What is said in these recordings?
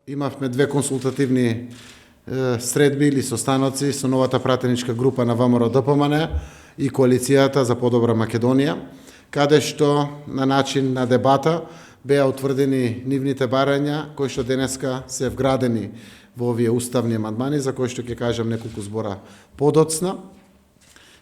имавме две консултативни средби или состаноци со новата пратеничка група на ВМРО ДПМН и Коалицијата за подобра Македонија, каде што на начин на дебата беа утврдени нивните барања, кои што денеска се вградени во овие уставни амандмани, за кои што ќе кажам неколку збора подоцна.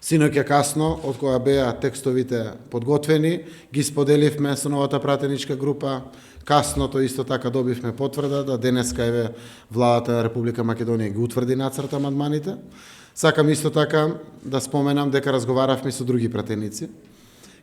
Синоќа касно, од кога беа текстовите подготвени, ги споделивме со новата пратеничка група. Касното исто така добивме потврда да денеска еве владата на Република Македонија ги утврди нацрт амандманите. Сакам исто така да споменам дека разговаравме со други пратеници,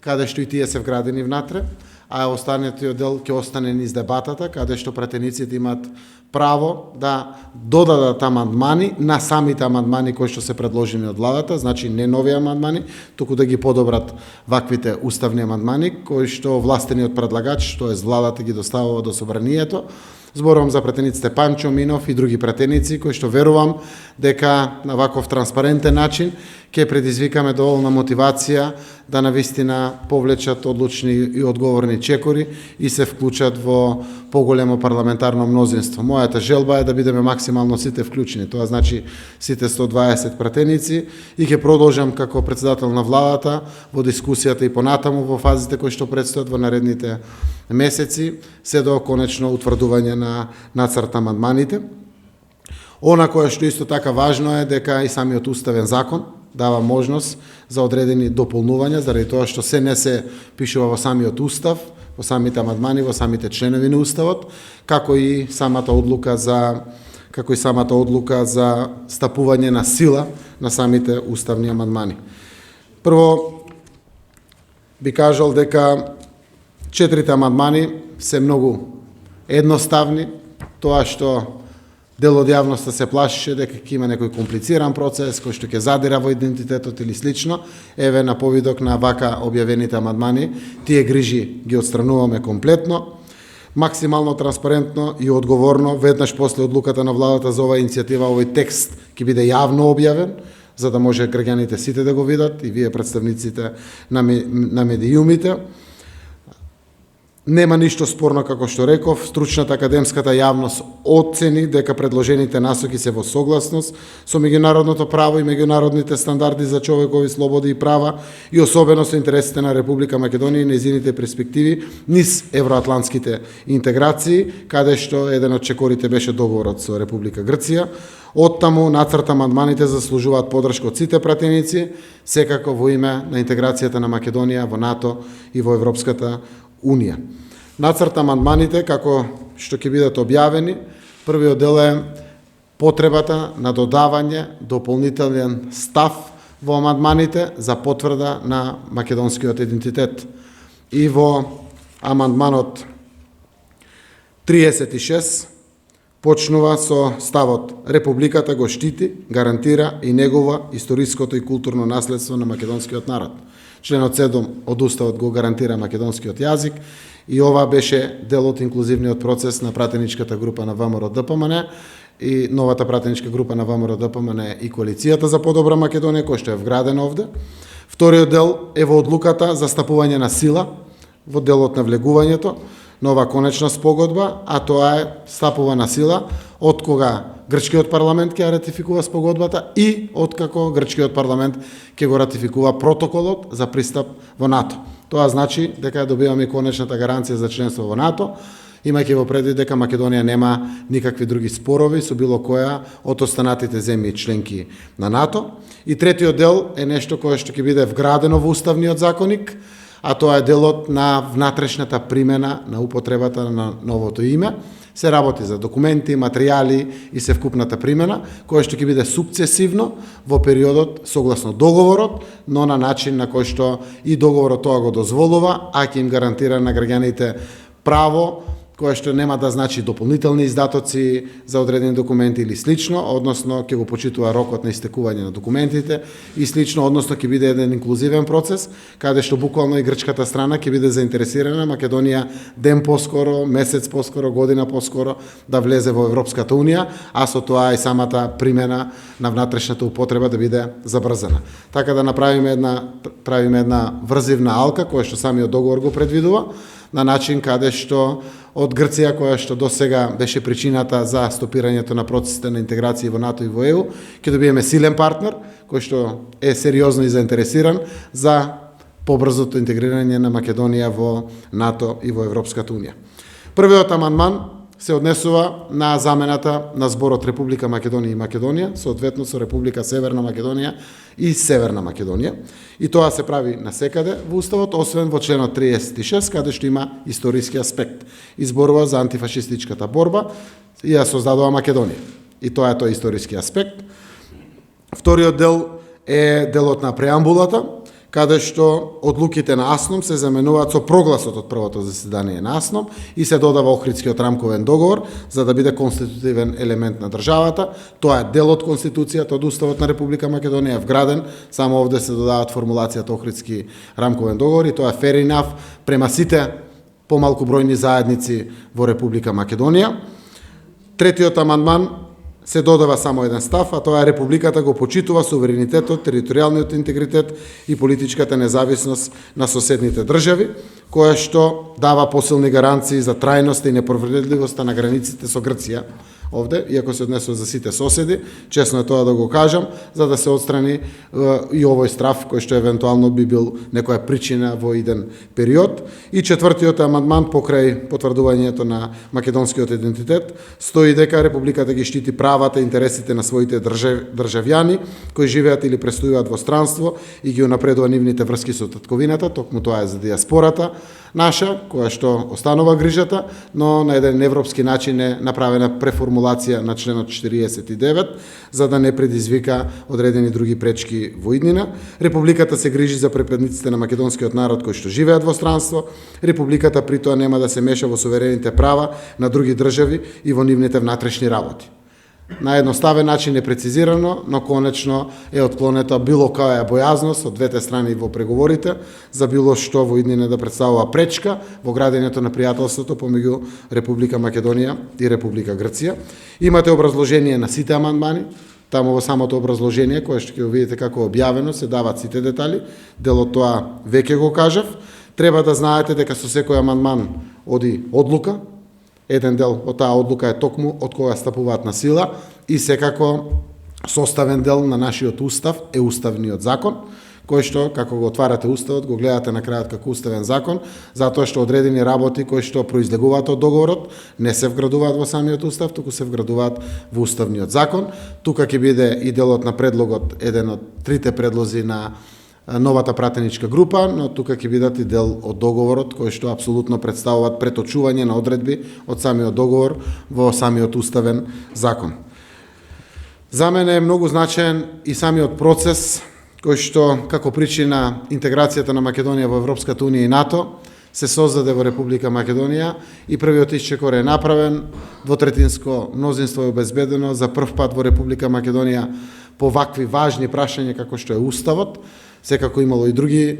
каде што и тие се вградени внатре, а останатиот дел ќе остане низ дебатата, каде што пратениците имаат право да додадат амандмани на самите амандмани кои што се предложени од владата, значи не нови амандмани, туку да ги подобрат ваквите уставни амандмани кои што властениот предлагач, тоест владата, ги доставува до собранието. Зборувам за пратениците Панчо Минов и други пратеници кои што верувам дека на ваков транспарентен начин ќе предизвикаме доволна мотивација да навистина повлечат одлучни и одговорни чекори и се вклучат во поголемо парламентарно мнозинство. Мојата желба е да бидеме максимално сите вклучени, тоа значи сите 120 пратеници, и ќе продолжам како председател на владата во дискусијата и понатаму во фазите кои што предстојат во наредните месеци, се до конечно утврдување на нацрт амандманите. Она кое што исто така важно е дека и самиот уставен закон дава можност за одредени дополнувања, заради тоа што се не се пишува во самиот устав, во самите амандмани, во самите членови на уставот, како и самата одлука за стапување на сила на самите уставни амандмани. Прво би кажал дека 4 амандмани се многу едноставни, тоа што дел од јавноста се плашеше дека ќе има некој комплициран процес кој што ќе задира во идентитетот или слично. Еве на повидок на вака објавените амандмани, тие грижи ги отстрануваме комплетно, максимално транспарентно и одговорно. Веднаш после одлуката на владата за оваа иницијатива, овој текст ќе биде јавно објавен, за да може граѓаните сите да го видат, и вие представниците на медиумите. Нема ништо спорно, како што реков, стручната академската јавност оцени дека предложените насоки се во согласност со меѓународното право и меѓународните стандарди за човекови слободи и права, и особено со интересите на Република Македонија и нејзините перспективи низ евроатлантските интеграции, каде што еден од чекорите беше договорот со Република Грција. Оттаму нацрт амандманите заслужуваат поддршка од сите пратеници, секако во име на интеграцијата на Македонија во НАТО и во Европската Унија. Нацрт амандманите, како што ќе бидат објавени, првиот дел е потребата на додавање дополнителен став во амандманите за потврда на македонскиот идентитет. И во амандманот 36 почнува со ставот: Републиката го штити, гарантира и негува историското и културно наследство на македонскиот народ. Членот 7 од Уставот го гарантира македонскиот јазик, и ова беше дел од инклузивниот процес на пратеничката група на ВМРО ДПМН и новата пратеничка група на ВМРО ДПМН и Коалицијата за подобра Македонија, кој што е вграден овде. Вториот дел е во одлуката за стапување на сила во делот на влегувањето на ова конечна спогодба, а тоа е стапува на сила од кога грчкиот парламент ќе ратификува спогодбата и откако грчкиот парламент ќе го ратификува протоколот за пристап во НАТО. Тоа значи дека добиваме конечната гаранција за членство во НАТО, имајќи во предвид дека Македонија нема никакви други спорови со било која од останатите земји членки на НАТО. И третиот дел е нешто кое што ќе биде вградено во уставниот законник, а тоа е делот на внатрешната примена на употребата на новото име. Се работи за документи, материјали и севкупната примена, која што ќе биде сукцесивно во периодот согласно договорот, но на начин на кој што и договорот тоа го дозволува, а ќе им гарантира на граѓаните право кое што нема да значи дополнителни издатоци за одредени документи или слично, односно ќе го почитува рокот на истекување на документите и слично, односно ќе биде еден инклузивен процес, каде што буквално и грчката страна ќе биде заинтересирана Македонија ден поскоро, месец поскоро, година поскоро да влезе во Европската Унија, а со тоа и самата примена на внатрешната употреба да биде забрзана. Така да правиме една врзивна алка, која што самиот договор го предвидува, на начин каде што од Грција, која што досега беше причината за стопирањето на процесите на интеграција во НАТО и во ЕУ, ќе добиеме силен партнер кој што е сериозно и заинтересиран за побрзото интегрирање на Македонија во НАТО и во Европската унија. Првиот амандман се однесува на замената на зборот Република Македонија и Македонија, соодветно со Република Северна Македонија и Северна Македонија. И тоа се прави насекаде во Уставот, освен во членот 36, каде што има историски аспект. Изборува за антифашистичката борба и ја создадува Македонија. И тоа е тој историски аспект. Вториот дел е делот на преамбулата, каде што одлуките на АСНОМ се заменуваат со прогласот од првото заседание на АСНОМ и се додава Охридскиот рамковен договор за да биде конститутивен елемент на државата. Тоа е дел од Конституцијата, од Уставот на Република Македонија, вграден, само овде се додават формулацијата Охридски рамковен договор и тоа е fair enough према сите помалку бројни заедници во Република Македонија. Третиот амандман се додава само еден став, а тоа е Републиката го почитува суверенитетот, територијалниот интегритет и политичката независност на соседните држави, која што дава посилни гаранции за трајност и неповредливоста на границите со Грција овде, иако се однесува за сите соседи, честно е тоа да го кажам, за да се отстрани и овој страф кој што евентуално би бил некоја причина во иден период. И четвртиот амандман покрај потврдувањето на македонскиот идентитет стои дека Републиката ги штити правата и интересите на своите државјани кои живеат или престојуваат во странство и ги унапредува нивните врски со татковината, токму тоа е за диаспората наша, која што останува грижата, но на еден европски начин е направена преформулација на членот 49, за да не предизвика одредени други пречки во иднина. Републиката се грижи за припадниците на македонскиот народ кои што живеат во странство. Републиката при тоа нема да се меша во суверените права на други држави и во нивните внатрешни работи. На едноставен начин е прецизирано, но конечно е отклонета било која бојазност од двете страни во преговорите за било што во иднина да представува пречка во градењето на пријателството помеѓу Република Македонија и Република Грција. Имате образложение на сите амандмани, таму во самото образложение, кое што ќе го видите како објавено, се дават сите детали, дел од тоа веќе го кажав. Треба да знаете дека со секој амандман оди одлука. Еден дел од таа одлука е токму од кога стапуваат на сила и секако составен дел на нашиот устав е уставниот закон, кој што, како го отварате уставот, го гледате на крајот како уставен закон, затоа што одредени работи кои што произлегуваат од договорот не се вградуваат во самиот устав, туку се вградуваат во уставниот закон. Тука ќе биде и делот на предлогот, еден од трите предлози на новата пратеничка група, но тука ќе бидат и дел од договорот кој што апсолутно представуваат преточување на одредби од самиот договор во самиот уставен закон. За мене е многу значаен и самиот процес кој што како причина интеграцијата на Македонија во Европската унија и НАТО се создаде во Република Македонија и првиот исчекор е направен, двотретинско мнозинство е обезбедено за прв пат во Република Македонија по вакви важни прашања како што е уставот. Секако имало и други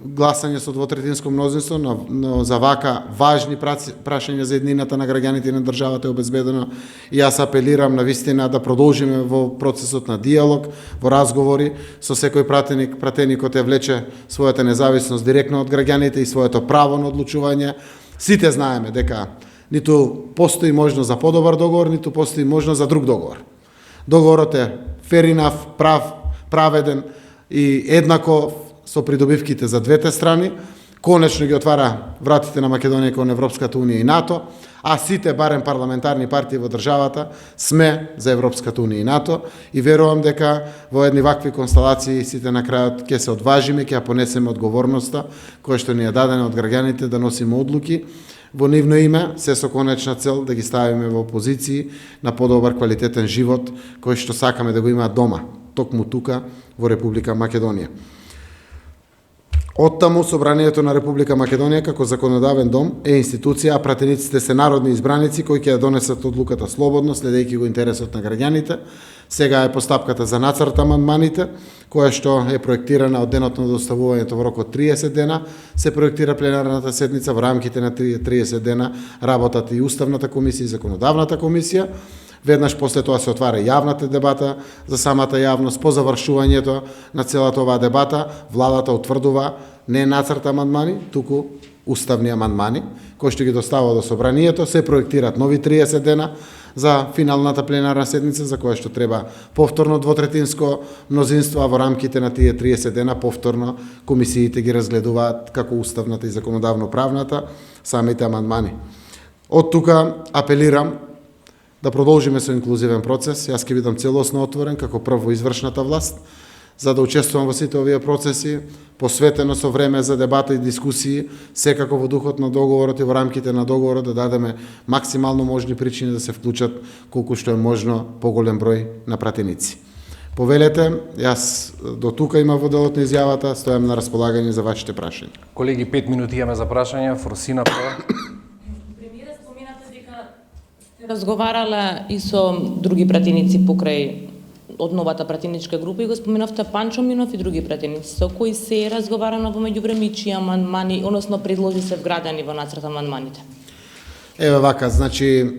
гласање со двотретинско мнозинство, но за вака важни прашања за еднината на граѓаните на државата е обезбедено. И јас апелирам на вистина да продолжиме во процесот на диалог, во разговори со секој пратеник. Пратеникот е влече својата независност директно од граѓаните и своето право на одлучување. Сите знаеме дека ниту постои можност за подобар договор, ниту постои можност за друг договор. Договорот е fair enough, праведен и еднаков со придобивките за двете страни, конечно ги отвара вратите на Македонија кон Европската унија и НАТО, а сите барем парламентарни партии во државата сме за Европската унија и НАТО и верувам дека во едни вакви констелации сите на крајот ќе се одважиме, ќе ја понесеме одговорноста која што ни е дадена од граѓаните да носиме одлуки во нивно име, се со конечна цел да ги ставиме во позиции на подобар квалитетен живот кој што сакаме да го имаат дома, токму тука во Република Македонија. Оттаму Собранието на Република Македонија како законодавен дом е институција, а пратениците се народни избраници кои ќе ја донесат одлуката слободно, следејќи го интересот на граѓаните. Сега е постапката за нацрт амандманите, која што е проектирана од денот на доставувањето во рок од 30 дена, се проектира пленарната седница во рамките на 30 дена работат и Уставната комисија и Законодавната комисија. Веднаш после тоа се отвара јавната дебата за самата јавност. По завршувањето на целата оваа дебата, владата утврдува не нацрт амандмани, туку уставни амандмани, кои што ги достава до собранието, се проектираат нови 30 дена за финалната пленарна седница, за која што треба повторно двотретинско мнозинство, а во рамките на тие 30 дена повторно комисиите ги разгледуваат како уставната и законодавно-правната самите амандмани. Од тука апелирам да продолжиме со инклузивен процес. Јас ќе бидам целосно отворен како прво извршната власт, за да учествувам во сите овие процеси, посветено со време за дебата и дискусии, секако во духот на договорот и во рамките на договорот да дадеме максимално можни причини да се вклучат колку што е можно поголем број на пратеници. Повелете, јас до тука имам во делот на изјавата, стојам на располагање за вашите прашања. Колеги, 5 минути имаме за прашања. Форсина прва. Премиера, споменате дека сте разговарала и со други пратеници покрај од новата пратеничка група и го споменавте Панчо Минов и други пратеници. Со кои се е разговарано во меѓувреме и чии амандмани, односно предлози се вградени во нацрт амандманите? Еве вака, значи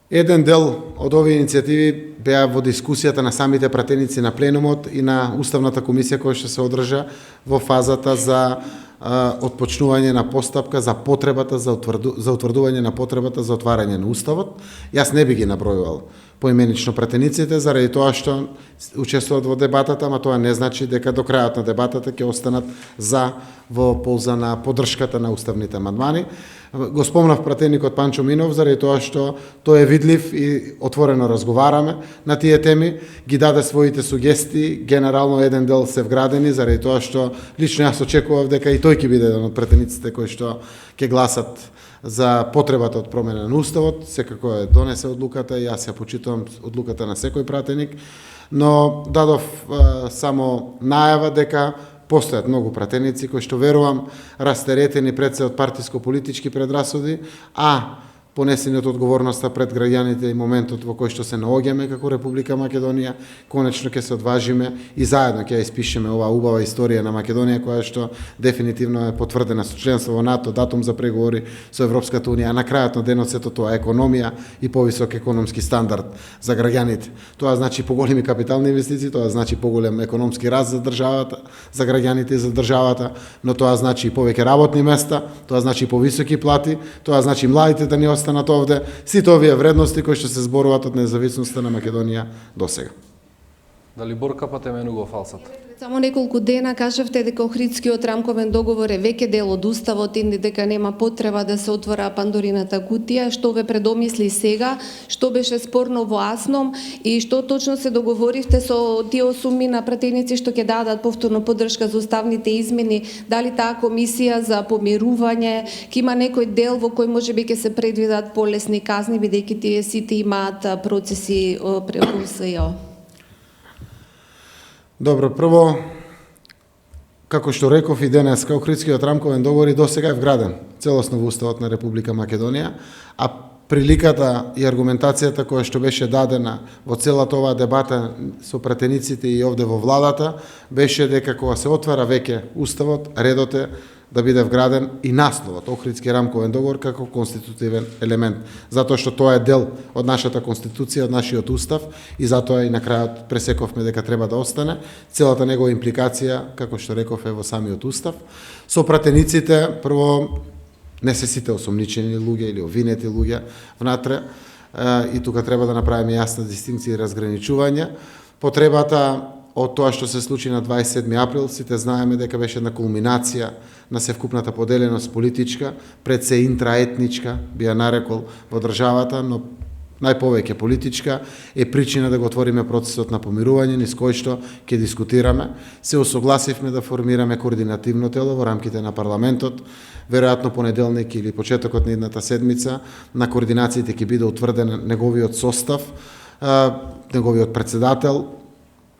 еден дел од овие иницијативи беа во дискусијата на самите пратеници на пленумот и на Уставната комисија која што се одржа во фазата за отпочнување на постапка за потребата за утврдување на потребата за отварање на Уставот. Јас не би ги набројувал поименично пратениците, заради тоа што учествуваат во дебатата, ама тоа не значи дека до крајот на дебатата ќе останат за во полза на поддршката на уставните амандмани. Го спомнав пратеникот Панчо Минов, заради тоа што тој е видлив и отворено разговараме на тие теми, ги даде своите сугестии, генерално еден дел се вградени, заради тоа што лично јас очекував дека и тој ќе биде еден од пратениците кои што ќе гласат за потребата од промена на Уставот. Секако е донесе одлуката и јас ја почитувам одлуката на секој пратеник, но дадов само најава дека постојат многу пратеници кои што верувам растеретени пред се од партиско-политички предрасуди, а понесени од одговорноста пред граѓаните и моментот во кој што се наоѓаме како Република Македонија, конечно ќе се одважиме и заедно ќе ја испишеме оваа убава историја на Македонија, која што дефинитивно е потврдена со членство во НАТО, датум за преговори со Европската унија, а на крајот на денот сето тоа е економија и повисок економски стандард за граѓаните. Тоа значи поголеми капитални инвестиции, тоа значи поголем економски раст за државата, за граѓаните и за државата, но тоа значи и повеќе работни места, тоа значи и повисоки плати, тоа значи младите да не останат овде, сите овие вредности кои што се зборуваат од независноста на Македонија досега. Дали Борка Патеменуго фалсат? Само неколку дена кажавте дека Охридскиот рамковен договор е веќе дел од Уставот и дека нема потреба да се отвора Пандорината кутија. Што ве предомисли сега? Што беше спорно во Асном и што точно се договоривте со тие 8 пратеници што ќе дадат повторно поддршка за уставните измени? Дали таа комисија за помирување ќе има некој дел во кој можеби ќе се предвидат полесни казни, бидејќи тие сите имаат процеси преку СЈО? Добро, прво, како што реков и денеска, Охридскиот рамковен договор и досега е вграден целосно во Уставот на Република Македонија, а приликата и аргументацијата која што беше дадена во целата оваа дебата со пратениците и овде во владата, беше дека кога се отвара веќе Уставот, редот е да биде вграден и насловот Охридски рамковен договор како конститутивен елемент, затоа што тоа е дел од нашата конституција, од нашиот устав и затоа и на крајот пресековме дека треба да остане. Целата негова импликација, како што реков, е во самиот устав. Со пратениците, прво, не се сите осомничени луѓе или обвинети луѓе внатре и тука треба да направиме јасна дистинкција и разграничување. Потребата од тоа што се случи на 27 април, сите знаеме дека беше една кулминација на севкупната поделеност политичка, пред се интраетничка, би ја нарекол во државата, но најповеќе политичка, е причина да го отвориме процесот на помирување, низ кој што ќе дискутираме. Се усогласивме да формираме координативно тело во рамките на парламентот, веројатно понеделник или почетокот на идната седмица, на координациите ќе биде утврден неговиот состав, неговиот председател,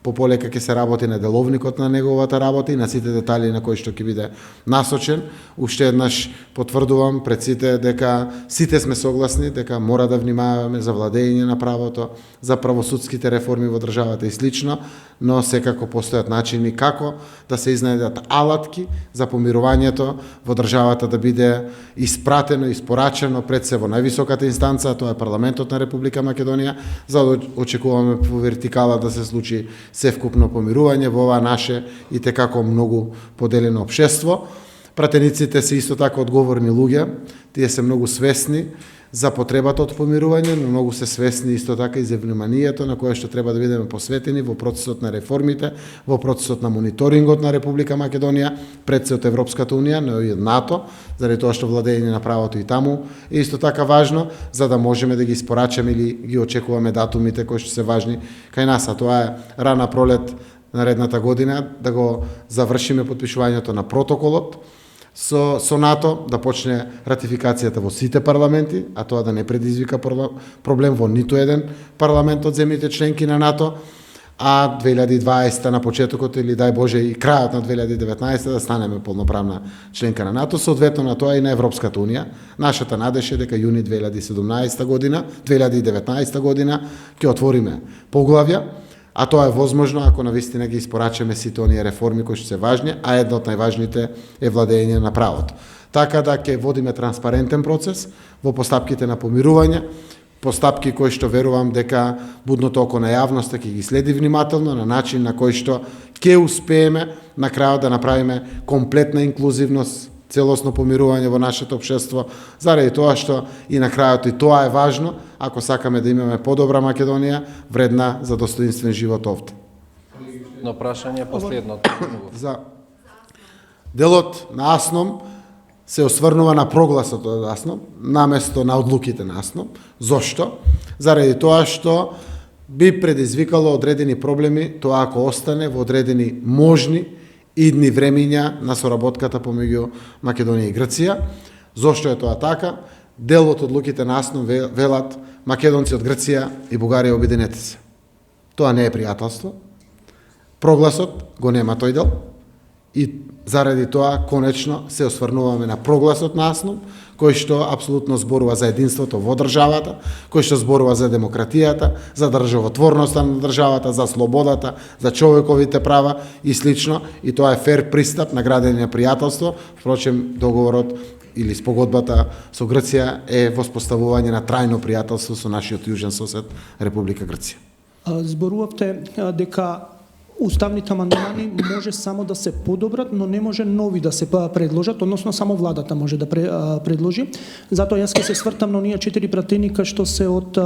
пополека ќе се работи на деловникот на неговата работа и на сите детали на кои што ќе биде насочен. Уште еднаш потврдувам пред сите дека сите сме согласни дека мора да внимаваме за владење на правото, за правосудските реформи во државата и слично, но секако постојат начини како да се изнајдат алатки за помирувањето во државата да биде испратено и испорачено пред се во највисоката инстанца, тоа е парламентот на Република Македонија, за да очекуваме по вертикала да се случи севкупно помирување во ова наше и текако многу поделено општество. Пратениците се исто така одговорни луѓе, тие се многу свесни за потребата од помирување, но многу се свесни исто така и за вниманието на кое што треба да бидеме посветени во процесот на реформите, во процесот на мониторингот на Република Македонија, пред се од Европската Унија, но и од НАТО, заради тоа што владење на правото и таму е исто така важно, за да можеме да ги испорачаме или ги очекуваме датумите кои што се важни кај нас, а тоа е рана пролет наредната година да го завршиме подпишувањето на протоколот со НАТО, да почне ратификацијата во сите парламенти, а тоа да не предизвика проблем во ниту еден парламент од земјите членки на НАТО, а 2020 на почетокот или дај Боже и крајот на 2019 да станеме полноправна членка на НАТО, соодветно на тоа и на Европската Унија. Нашата надеж е дека јуни 2019 година ќе отвориме поглавја, а тоа е возможно ако навистина ги испорачаме сите оние реформи кои што се важни, а една од најважните е владење на правото. Така да ќе водиме транспарентен процес во постапките на помирување, постапки кои што верувам дека будното око на јавноста ќе ги следи внимателно на начин на кој што ќе успееме на крајот да направиме комплетна инклузивност, целосно помирување во нашето општество, заради тоа што и на крајот и тоа е важно, ако сакаме да имаме подобра Македонија, вредна за достоинствен живот овде. Но прашање последното. За делот на АСНОМ се осврнува на прогласот од АСНОМ, наместо на одлуките на АСНОМ. Зошто? Заради тоа што би предизвикало одредени проблеми, тоа ако остане во одредени можни идни времиња на соработката помеѓу Македонија и Грција. Зошто е тоа така? Дел од одлуките на АСНОМ велат македонци од Грција и Бугарија обединете се. Тоа не е пријателство. Прогласот го нема тој дел и заради тоа конечно се осврнуваме на прогласот на АСНОМ, кој што апсолутно зборува за единството во државата, кој што зборува за демократијата, за државотворноста на државата, за слободата, за човековите права и слично, и тоа е фер пристап на градење на пријателство. Впрочем, договорот или спогодбата со Грција е воспоставување на трајно пријателство со нашиот јужен сосед Република Грција. Зборувавте дека уставните амандмани може само да се подобрат, но не може нови да се предложат, односно само владата може да предложи. Затоа јас ќе се свртам на оние 4 пратеника што се од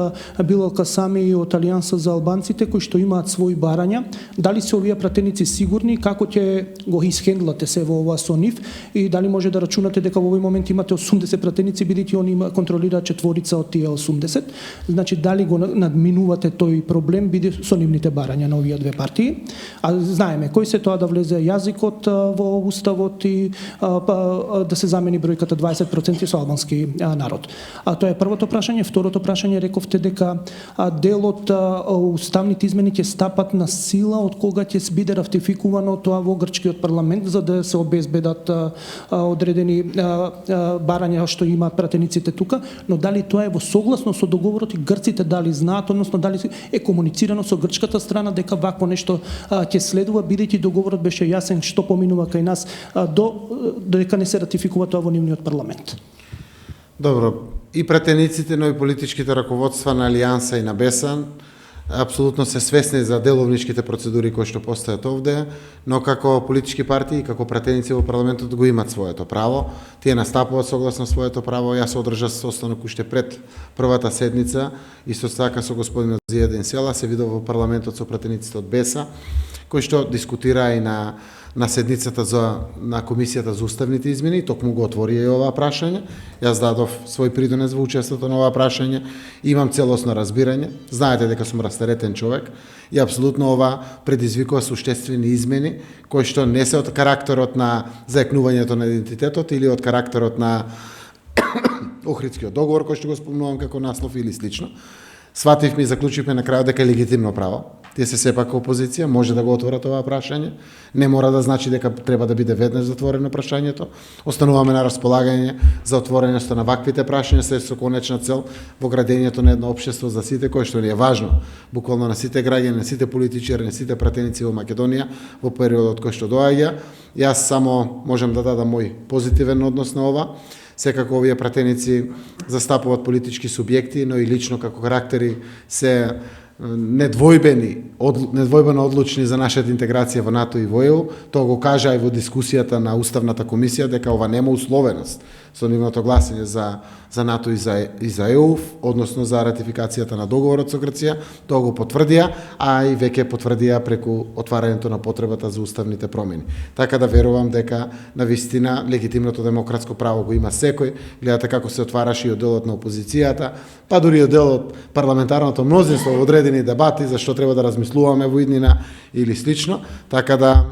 Билал Касами и од Алијанса за албанците, кои што имаат своји барања. Дали се овие пратеници сигурни, како ќе го исхендлате се во ова со нив и дали може да рачунате дека во овој момент имате 80 пратеници, бидејќи они контролираат четворица од тие 80. Значи дали го надминувате тој проблем бидејќи со нивните барања на овие две партии? А знаеме кој се тоа да влезе јазикот во уставот и да се замени бројката 20% со албански народ. А тоа е првото прашање. Второто прашање, рековте дека дел од уставните измени ќе стапат на сила од кога ќе биде ратификувано тоа во грчкиот парламент, за да се обезбедат одредени барања што имаат пратениците тука, но дали тоа е во согласно со договорот и грците дали знаат, односно дали е комуницирано со грчката страна дека вакво нешто ќе следува, бидејќи договорот беше јасен што поминува кај нас додека не се ратификува тоа во нивниот парламент. Добро, и пратениците, но и политичките раководства на Алијанса и на Бесан апсолутно се свесни за деловничките процедури кои што постојат овде, но како политички партии и како пратеници во парламентот го имат своето право. Тие настапуваат согласно своето право. Јас се одржав состанок уште пред првата седница, исто така со господинот Зијадин Села, се видов во парламентот со пратениците од Беса, кои што дискутираа и на седницата на Комисијата за уставните измени, токму го отворија и ова прашање. Јас дадов свој придонес во учеството на ова прашање. Имам целосно разбирање. Знаете дека сум растаретен човек и апсолутно ова предизвикува суштествени измени кои што не се од карактерот на заекнувањето на идентитетот или од карактерот на Охридскиот договор кој што го спомнувам како наслов или слично. Свативме и заклучивме на крајот дека е легитимно право. Тие се сепак опозиција, може да го отворат ова прашање. Не мора да значи дека треба да биде веднаш затворено прашањето. Остануваме на располагање за отвореността на ваквите прашања со конечна цел во градењето на едно општество за сите, кое што ни е важно, буквално на сите граѓани, на сите политичари, на сите пратеници во Македонија во периодот кој што доаѓа. Јас само можам да дадам мој позитивен однос на ова. Секако овие пратеници застапуваат политички субјекти, но и лично како карактери се недвојбено одлучни за нашата интеграција во НАТО и во ЕУ, тоа го кажа и во дискусијата на Уставната комисија дека ова нема условеност со нивното гласење за НАТО и за ЕУ, односно за ратификацијата на договорот со Грција, тоа го потврдија, а и веќе потврдија преку отварањето на потребата за уставните промени. Така да верувам дека на вистина легитимното демократско право го има секој. Гледате како се отвараше и одделот на опозицијата, па дури и одделот парламентарното мнозинство во одредени дебати за што треба да размислуваме во иднина или слично, така да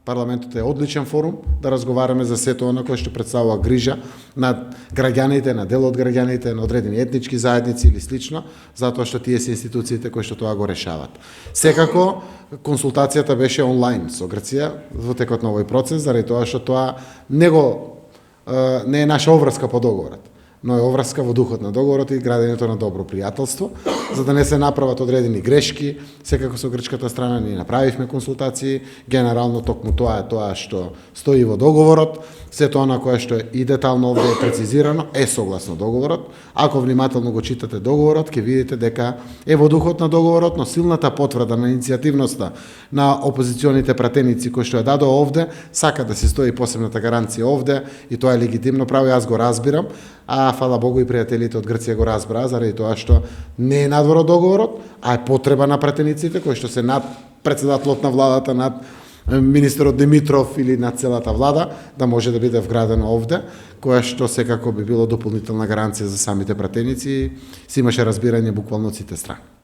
парламентот е одличен форум да разговараме за сето она кое што представува грижа на граѓаните, на дел од граѓаните, на одредени етнички заедници или слично, затоа што тие се институциите кои што тоа го решават. Секако, консултацијата беше онлайн со Грција во текот на овој процес, заради тоа што тоа не е наша обврска по договорот, но е обврска во духот на договорот и градењето на добро пријателство, за да не се направат одредени грешки. Секако со грчката страна ние направивме консултации, генерално токму тоа е тоа што стои во договорот, сето она кое што е и детално овде е прецизирано, е согласно договорот. Ако внимателно го читате договорот, ќе видите дека е во духот на договорот, но силната потврда на иницијативноста на опозиционите пратеници кои што ја дадоа овде, сака да се стои посебната гаранција овде и тоа е легитимно право, јас го разбирам, а фала Богу и пријателите од Грција го разбраа, заради тоа што не е надвор од договорот, а е потреба на пратениците кои што се над председателот на владата, над министерот Димитров или на целата влада, да може да биде вградено овде, која што секако би било дополнителна гаранција за самите пратеници и си имаше разбирање буквално од сите страни.